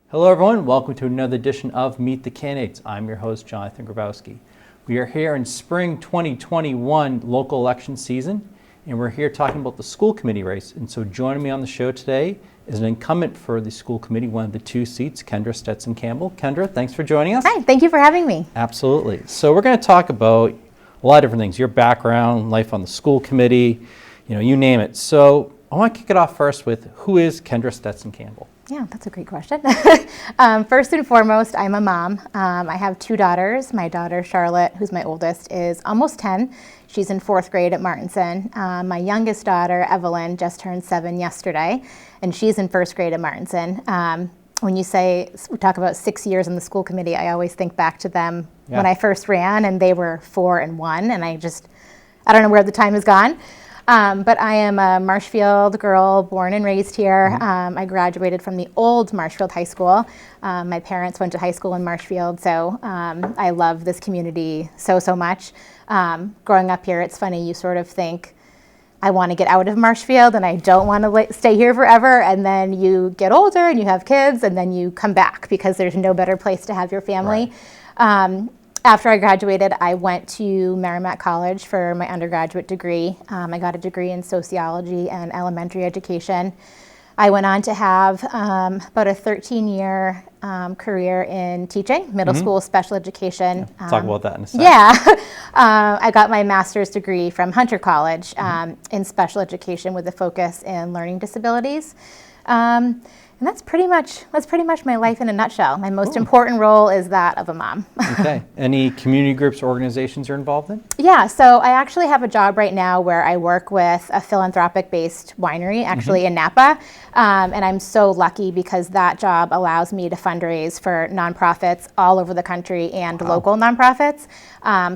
Hello everyone, welcome to another edition of Meet the Candidates. I'm your host, Jonathan Grabowski. We are here in spring 2021 local election season, and we're here talking about the school committee race. And so joining me on the show today is an incumbent for the school committee, one of the two seats, Kendra Stetson Campbell. Kendra, thanks for joining us. Hi, thank you for having me. Absolutely. So we're going to talk about a lot of different things, your background, life on the school committee, you name it. So I want to kick it off first with, who is Kendra Stetson Campbell? Yeah, that's a great question. First and foremost, I'm a mom. I have two daughters. My daughter, Charlotte, who's my oldest, is almost 10. She's in 4th grade at Martinson. My youngest daughter, Evelyn, just turned 7 yesterday, and she's in 1st grade at Martinson. When we talk about 6 years in the school committee, I always think back to them when I first ran, and they were 4 and 1, and I don't know where the time has gone. But I am a Marshfield girl, born and raised here. I graduated from the old Marshfield High School. My parents went to high school in Marshfield, so I love this community so much. Growing up here, it's funny, you sort of think, I want to get out of Marshfield and I don't want to stay here forever, and then you get older and you have kids and then you come back because there's no better place to have your family. Right. After I graduated, I went to Merrimack College for my undergraduate degree. I got a degree in sociology and elementary education. I went on to have about a 13-year career in teaching, middle school special education. Yeah, talk about that in a second. Yeah. I got my master's degree from Hunter College in special education with a focus in learning disabilities. And that's pretty much my life in a nutshell. My most important role is that of a mom. Okay. Any community groups or organizations you're involved in? Yeah, so I actually have a job right now where I work with a philanthropic-based winery, actually in Napa. And I'm so lucky because that job allows me to fundraise for nonprofits all over the country and local nonprofits.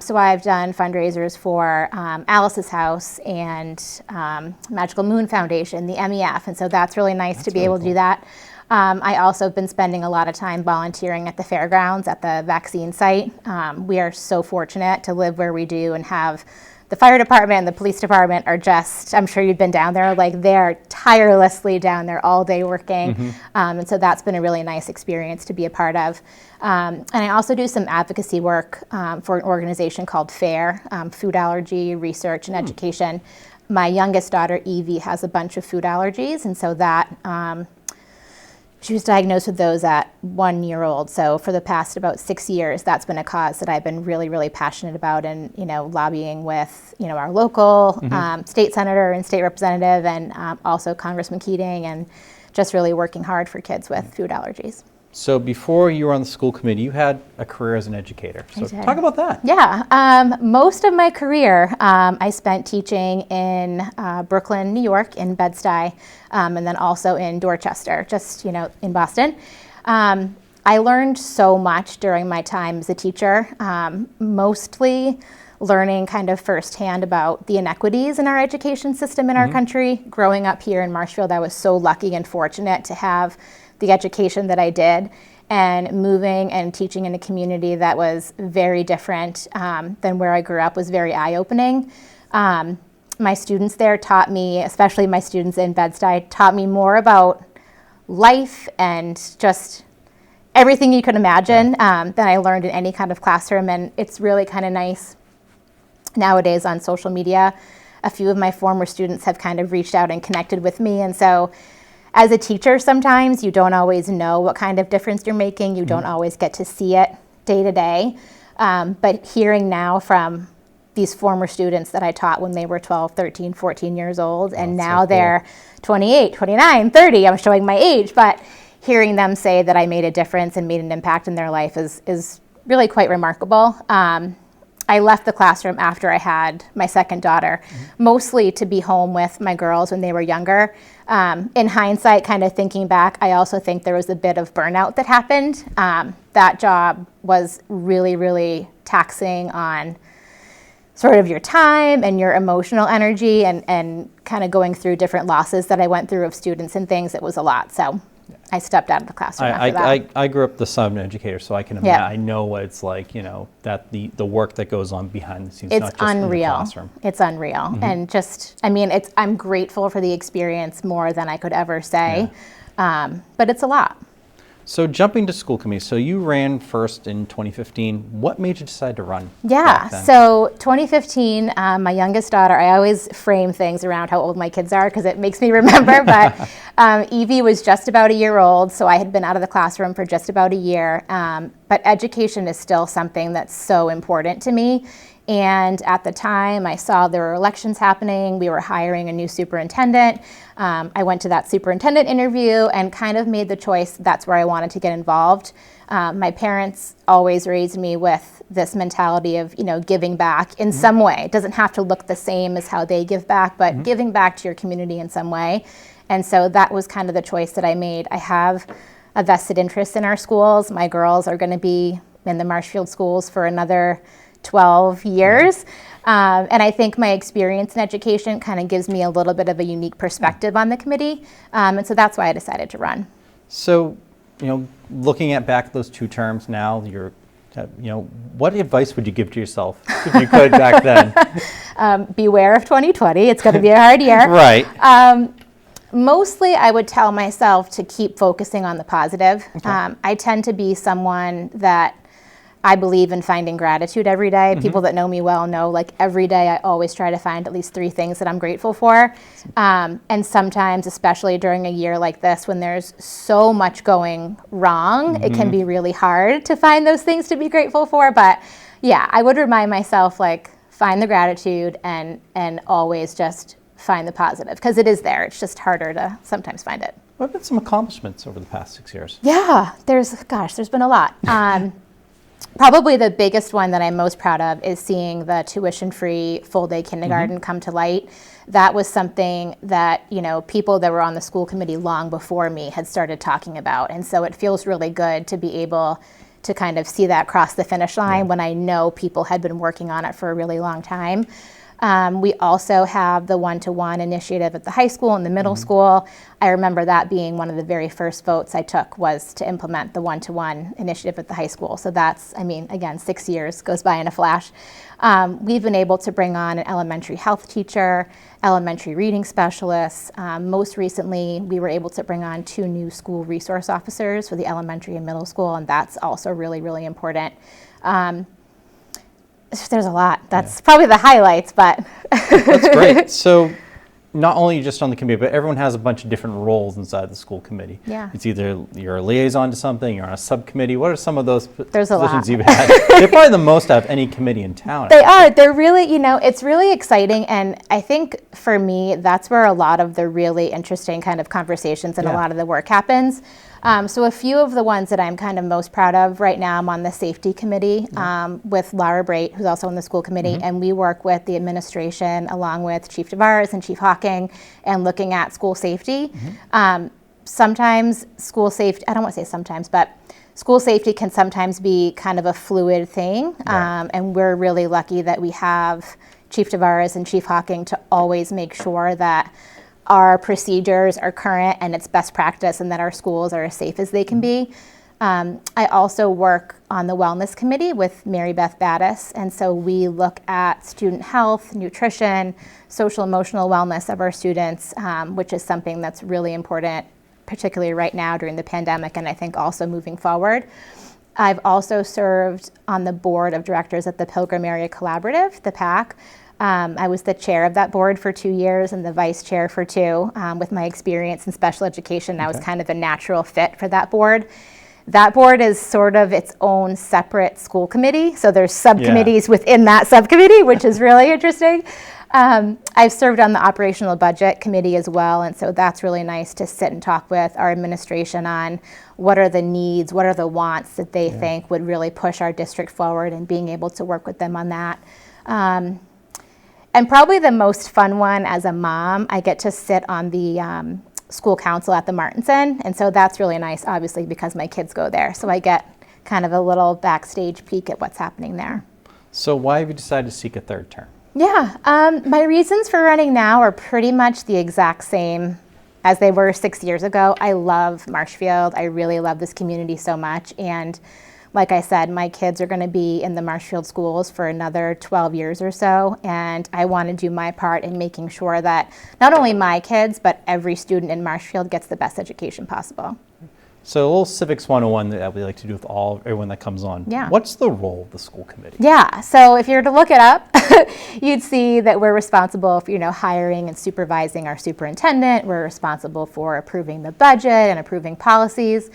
So I've done fundraisers for Alice's House and Magical Moon Foundation, the MEF, and so that's really nice to be able to do that. I also have been spending a lot of time volunteering at the fairgrounds at the vaccine site. We are so fortunate to live where we do and have the fire department and the police department are just, I'm sure you've been down there, like they're tirelessly down there all day working. And so that's been a really nice experience to be a part of. And I also do some advocacy work for an organization called FAIR, Food Allergy Research and Education. My youngest daughter, Evie, has a bunch of food allergies, and so that she was diagnosed with those at 1 year old. So for the past about 6 years, that's been a cause that I've been really, really passionate about, and lobbying with our local state senator and state representative, and also Congressman Keating, and just really working hard for kids with food allergies. So before you were on the school committee, you had a career as an educator. So talk about that. Yeah, most of my career I spent teaching in Brooklyn, New York, in Bed-Stuy, and then also in Dorchester, just in Boston. I learned so much during my time as a teacher, mostly learning kind of firsthand about the inequities in our education system in our country. Growing up here in Marshfield, I was so lucky and fortunate to have the education that I did, and moving and teaching in a community that was very different than where I grew up was very eye-opening. My students there taught me, especially my students in Bed-Stuy, taught me more about life and just everything you could imagine than I learned in any kind of classroom. And it's really kind of nice nowadays on social media. A few of my former students have kind of reached out and connected with me, and so as a teacher, sometimes you don't always know what kind of difference you're making. You don't always get to see it day to day. But hearing now from these former students that I taught when they were 12, 13, 14 years old, and now they're 28, 29, 30, I'm showing my age, but hearing them say that I made a difference and made an impact in their life is really quite remarkable. I left the classroom after I had my second daughter, mostly to be home with my girls when they were younger. In hindsight, kind of thinking back, I also think there was a bit of burnout that happened. That job was really, really taxing on sort of your time and your emotional energy, and kind of going through different losses that I went through of students and things. It was a lot. So I stepped out of the classroom after that. I grew up the son of an educator, so I can imagine. I know what it's like, that the work that goes on behind the scenes, It's not just in the unreal. classroom. It's unreal. And just, I'm grateful for the experience more than I could ever say. But it's a lot. So jumping to school committee, so you ran first in 2015. What made you decide to run? Yeah, back then? so 2015, my youngest daughter, I always frame things around how old my kids are because it makes me remember, but Evie was just about a year old, so I had been out of the classroom for just about a year. But education is still something that's so important to me. And at the time, I saw there were elections happening. We were hiring a new superintendent. I went to that superintendent interview and kind of made the choice that's where I wanted to get involved. My parents always raised me with this mentality of, giving back in some way. It doesn't have to look the same as how they give back, but giving back to your community in some way. And so that was kind of the choice that I made. I have a vested interest in our schools. My girls are going to be in the Marshfield schools for another 12 years. And I think my experience in education kind of gives me a little bit of a unique perspective on the committee. And so that's why I decided to run. So, looking at back those 2 terms now, what advice would you give to yourself if you could back then? Beware of 2020. It's going to be a hard year. Right. Mostly I would tell myself to keep focusing on the positive. Okay. I tend to be someone that I believe in finding gratitude every day. People that know me well know, every day I always try to find at least 3 things that I'm grateful for. And sometimes, especially during a year like this, when there's so much going wrong, it can be really hard to find those things to be grateful for. But yeah, I would remind myself, find the gratitude and always just find the positive, because it is there. It's just harder to sometimes find it. What have been some accomplishments over the past 6 years? Yeah, there's been a lot. Probably the biggest one that I'm most proud of is seeing the tuition-free full-day kindergarten come to light. That was something that, people that were on the school committee long before me had started talking about. And so it feels really good to be able to kind of see that cross the finish line when I know people had been working on it for a really long time. We also have the one-to-one initiative at the high school and the middle school. I remember that being one of the very first votes I took was to implement the one-to-one initiative at the high school. So that's, again, 6 years goes by in a flash. We've been able to bring on an elementary health teacher, elementary reading specialists. Most recently, we were able to bring on 2 new school resource officers for the elementary and middle school, and that's also really, really important. There's a lot. That's probably the highlights, but. That's great. So not only just on the committee, but everyone has a bunch of different roles inside the school committee. Yeah. It's either you're a liaison to something, you're on a subcommittee. What are some of those positions you've had? They're probably the most out of any committee in town. They are. They're really, it's really exciting. And I think for me, that's where a lot of the really interesting kind of conversations and a lot of the work happens. So a few of the ones that I'm kind of most proud of right now, I'm on the safety committee with Laura Brait, who's also on the school committee, and we work with the administration along with Chief Tavares and Chief Hawking and looking at school safety. Sometimes school safety, I don't want to say sometimes, but school safety can sometimes be kind of a fluid thing, and we're really lucky that we have Chief Tavares and Chief Hawking to always make sure that our procedures are current and it's best practice and that our schools are as safe as they can be. I also work on the wellness committee with Mary Beth Battis, and so we look at student health, nutrition, social emotional wellness of our students, which is something that's really important, particularly right now during the pandemic, and I think also moving forward. I've also served on the board of directors at the Pilgrim Area Collaborative, the PAC. I was the chair of that board for 2 years and the vice chair for 2. With my experience in special education, I was kind of a natural fit for that board. That board is sort of its own separate school committee, so there's subcommittees within that subcommittee, which is really interesting. I've served on the operational budget committee as well, and so that's really nice to sit and talk with our administration on what are the needs, what are the wants that they think would really push our district forward, and being able to work with them on that. And probably the most fun one as a mom, I get to sit on the school council at the Martinson, and so that's really nice, obviously, because my kids go there. So I get kind of a little backstage peek at what's happening there. So why have you decided to seek a third term? Yeah, my reasons for running now are pretty much the exact same as they were 6 years ago. I love Marshfield. I really love this community so much. And like I said, my kids are going to be in the Marshfield schools for another 12 years or so, and I want to do my part in making sure that not only my kids, but every student in Marshfield gets the best education possible. So a little Civics 101 that we like to do with everyone that comes on. Yeah. What's the role of the school committee? Yeah, so if you were to look it up, you'd see that we're responsible for, hiring and supervising our superintendent. We're responsible for approving the budget and approving policies.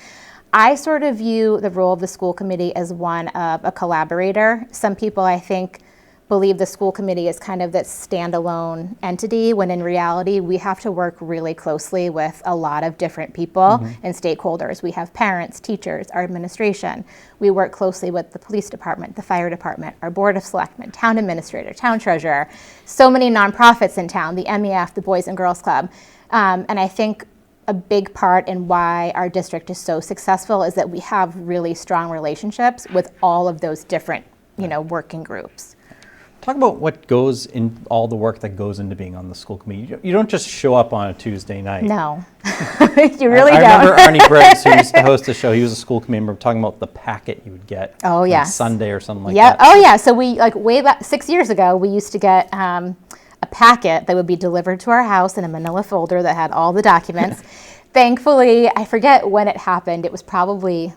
I sort of view the role of the school committee as one of a collaborator. Some people, I think, believe the school committee is kind of this standalone entity, when in reality, we have to work really closely with a lot of different people and stakeholders. We have parents, teachers, our administration. We work closely with the police department, the fire department, our board of selectmen, town administrator, town treasurer, so many nonprofits in town, the MEF, the Boys and Girls Club. And I think a big part in why our district is so successful is that we have really strong relationships with all of those different, working groups. Talk about what goes in, all the work that goes into being on the school committee. You don't just show up on a Tuesday night. No, you really don't. I remember Arnie Briggs, who used to host the show, he was a school committee member, talking about the packet you would get on Sunday or something like that. Oh, yeah. So we, way back 6 years ago, we used to get a packet that would be delivered to our house in a manila folder that had all the documents. Thankfully, I forget when it happened. It was probably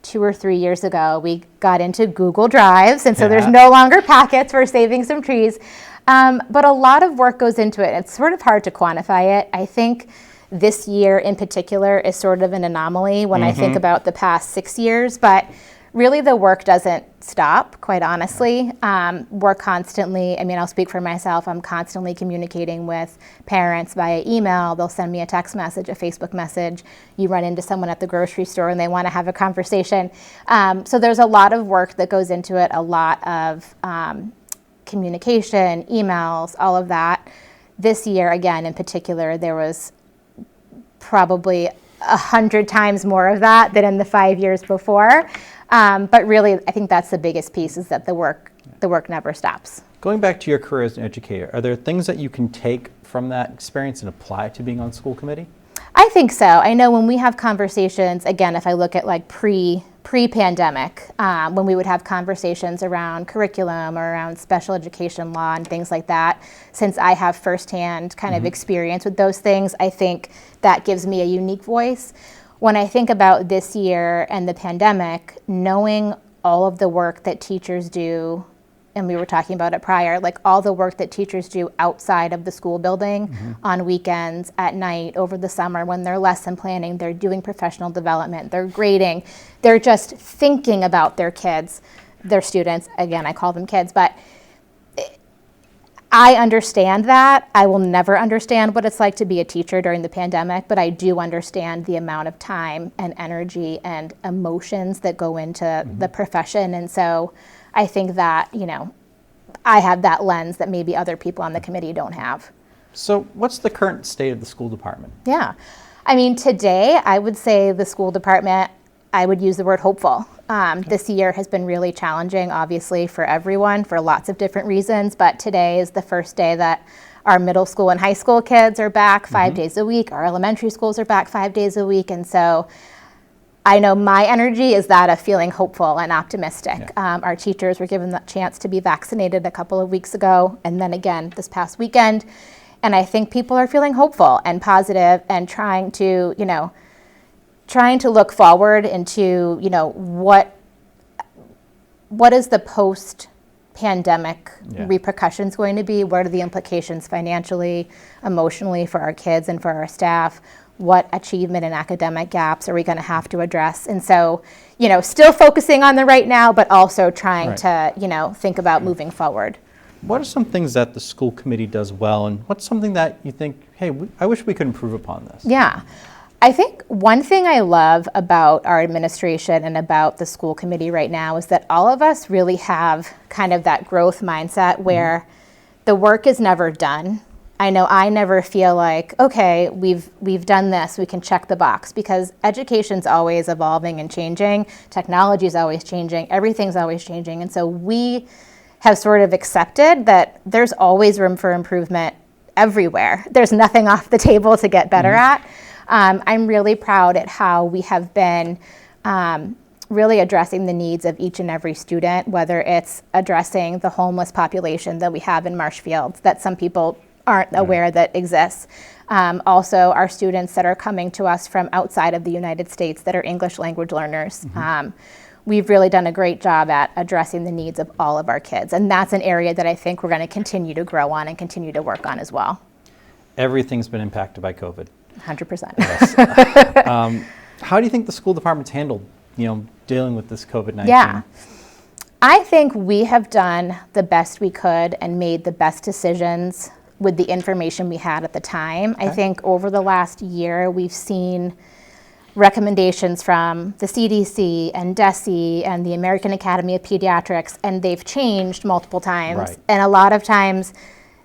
2 or 3 years ago, we got into Google Drives, and so there's no longer packets. We're saving some trees. But a lot of work goes into it. It's sort of hard to quantify it. I think this year in particular is sort of an anomaly when I think about the past 6 years, but really the work doesn't stop, quite honestly. We're constantly, I'll speak for myself, I'm constantly communicating with parents via email. They'll send me a text message, a Facebook message. You run into someone at the grocery store and they want to have a conversation. So there's a lot of work that goes into it, a lot of communication, emails, all of that. This year, again, in particular, there was probably 100 times more of that than in the 5 years before. But really, I think that's the biggest piece, is that the work never stops. Going back to your career as an educator, are there things that you can take from that experience and apply to being on school committee? I think so. I know when we have conversations, again, if I look at like pre-pandemic, when we would have conversations around curriculum or around special education law and things like that, since I have firsthand kind of experience with those things, I think that gives me a unique voice. When I think about this year and the pandemic, knowing all of the work that teachers do, and we were talking about it prior, like all the work that teachers do outside of the school building, on weekends, at night, over the summer, when they're lesson planning, they're doing professional development, they're grading, they're just thinking about their kids, their students. Again, I call them kids, but I understand that. I will never understand what it's like to be a teacher during the pandemic, but I do understand the amount of time and energy and emotions that go into the profession. And so I think that, I have that lens that maybe other people on the committee don't have. So what's the current state of the school department? Yeah. Today, I would say the school department, I would use the word hopeful. This year has been really challenging, obviously, for everyone for lots of different reasons, but today is the first day that our middle school and high school kids are back 5 days a week. Our elementary schools are back 5 days a week. And so I know my energy is that of feeling hopeful and optimistic. Our teachers were given the chance to be vaccinated a couple of weeks ago, and then again this past weekend. And I think people are feeling hopeful and positive and trying to look forward into, what is the post-pandemic repercussions going to be? What are the implications financially, emotionally for our kids and for our staff? What achievement and academic gaps are we going to have to address? And so, still focusing on the right now, but also trying to, think about moving forward. what are some things that the school committee does well, and what's something that you think, hey, I wish we could improve upon this? Yeah. I think one thing I love about our administration and about the school committee right now is that all of us really have kind of that growth mindset where the work is never done. I know I never feel like, okay, we've done this, we can check the box, because education's always evolving and changing, technology's always changing, everything's always changing. And so we have sort of accepted that there's always room for improvement everywhere. There's nothing off the table to get better at. I'm really proud at how we have been really addressing the needs of each and every student, whether it's addressing the homeless population that we have in Marshfield that some people aren't aware that exists. Also, our students that are coming to us from outside of the United States that are English language learners. We've really done a great job at addressing the needs of all of our kids. And that's an area that I think we're going to continue to grow on and continue to work on as well. Everything's been impacted by COVID. 100%. Yes. How do you think the school department's handled, dealing with this COVID-19? Yeah. I think we have done the best we could and made the best decisions with the information we had at the time. I think over the last year, we've seen recommendations from the CDC and DESE and the American Academy of Pediatrics, and they've changed multiple times. Right. And a lot of times,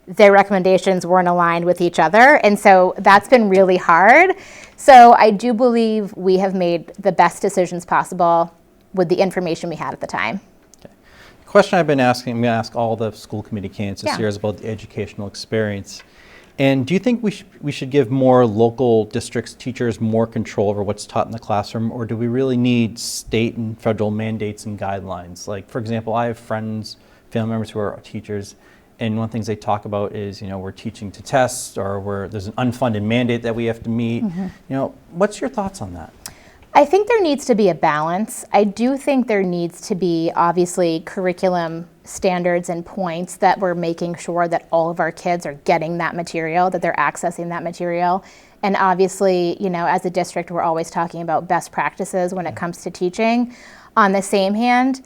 their recommendations weren't aligned with each other, and so that's been really hard. So I do believe we have made the best decisions possible with the information we had at the time. Okay. The question I've been asking, I'm going to ask all the school committee candidates this year, is about the educational experience. And do you think we should give more local districts, teachers, more control over what's taught in the classroom, or do we really need state and federal mandates and guidelines? Like, for example, I have friends, family members who are teachers, and one of the things they talk about is, we're teaching to test, or there's an unfunded mandate that we have to meet. What's your thoughts on that? I think there needs to be a balance. I do think there needs to be, obviously, curriculum standards and points that we're making sure that all of our kids are getting that material, that they're accessing that material. And obviously, as a district, we're always talking about best practices when it comes to teaching. On the same hand,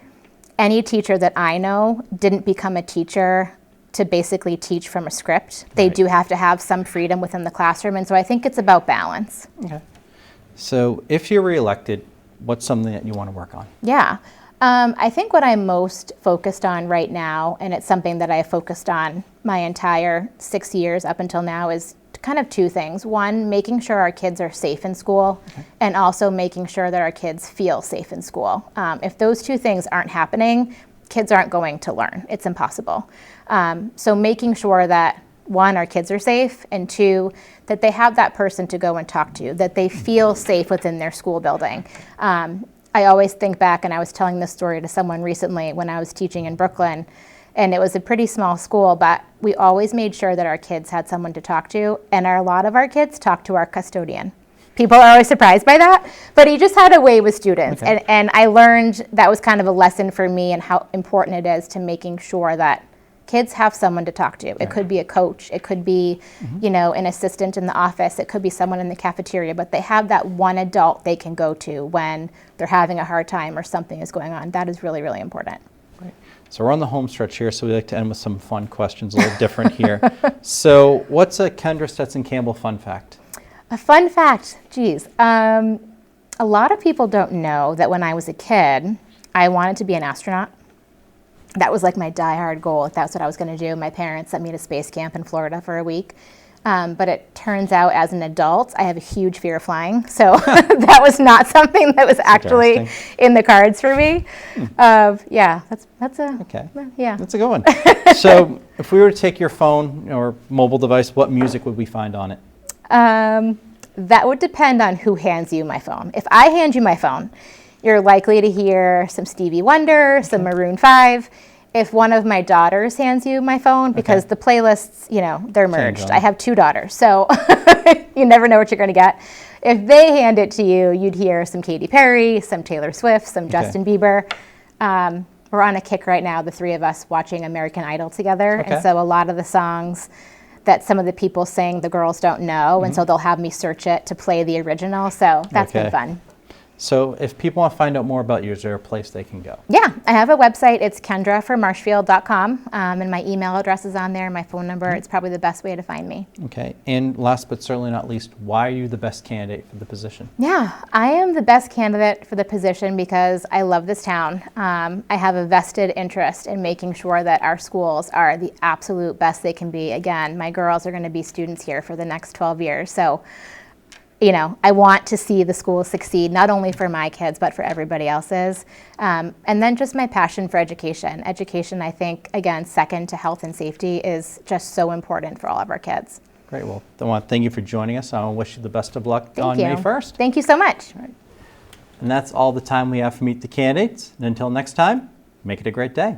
any teacher that I know didn't become a teacher to basically teach from a script. They do have to have some freedom within the classroom, and so I think it's about balance. Okay. So if you're reelected, what's something that you want to work on? Yeah. I think what I'm most focused on right now, and it's something that I focused on my entire 6 years up until now, is kind of two things. One, making sure our kids are safe in school, and also making sure that our kids feel safe in school. If those two things aren't happening, kids aren't going to learn. It's impossible. So making sure that, one, our kids are safe, and two, that they have that person to go and talk to, that they feel safe within their school building. I always think back, and I was telling this story to someone recently when I was teaching in Brooklyn, and it was a pretty small school, but we always made sure that our kids had someone to talk to, and a lot of our kids talked to our custodian. People are always surprised by that, but he just had a way with students. Okay. And I learned that was kind of a lesson for me and how important it is to making sure that kids have someone to talk to. It could be a coach, it could be, an assistant in the office, it could be someone in the cafeteria, but they have that one adult they can go to when they're having a hard time or something is going on. That is really, really important. Great. So we're on the home stretch here, so we like to end with some fun questions, a little different here. So what's a Kendra Stetson Campbell fun fact? A fun fact, geez. A lot of people don't know that when I was a kid, I wanted to be an astronaut. That was like my diehard goal. That's what I was going to do. My parents sent me to space camp in Florida for a week. But it turns out as an adult, I have a huge fear of flying. So that was not something that was actually in the cards for me. That's a good one. So if we were to take your phone or mobile device, what music would we find on it? That would depend on who hands you my phone. If I hand you my phone, you're likely to hear some Stevie Wonder, some Maroon 5. If one of my daughters hands you my phone, because the playlists, they're merged. I have 2 daughters, so you never know what you're going to get. If they hand it to you, you'd hear some Katy Perry, some Taylor Swift, some Justin Bieber. We're on a kick right now, the 3 of us, watching American Idol together. And so a lot of the songs that some of the people sing, the girls don't know, and so they'll have me search it to play the original. So that's been fun. So if people want to find out more about you, is there a place they can go? Yeah, I have a website. It's kendraformarshfield.com, and my email address is on there, my phone number. It's probably the best way to find me. Okay. And last but certainly not least, why are you the best candidate for the position? Yeah, I am the best candidate for the position because I love this town. I have a vested interest in making sure that our schools are the absolute best they can be. Again, my girls are going to be students here for the next 12 years. So, you know, I want to see the schools succeed, not only for my kids, but for everybody else's. And then just my passion for education. Education, I think, again, second to health and safety, is just so important for all of our kids. Great. Well, I want to thank you for joining us. I want to wish you the best of luck Thank on you. May 1st. Thank you so much. All right. And that's all the time we have for Meet the Candidates. And until next time, make it a great day.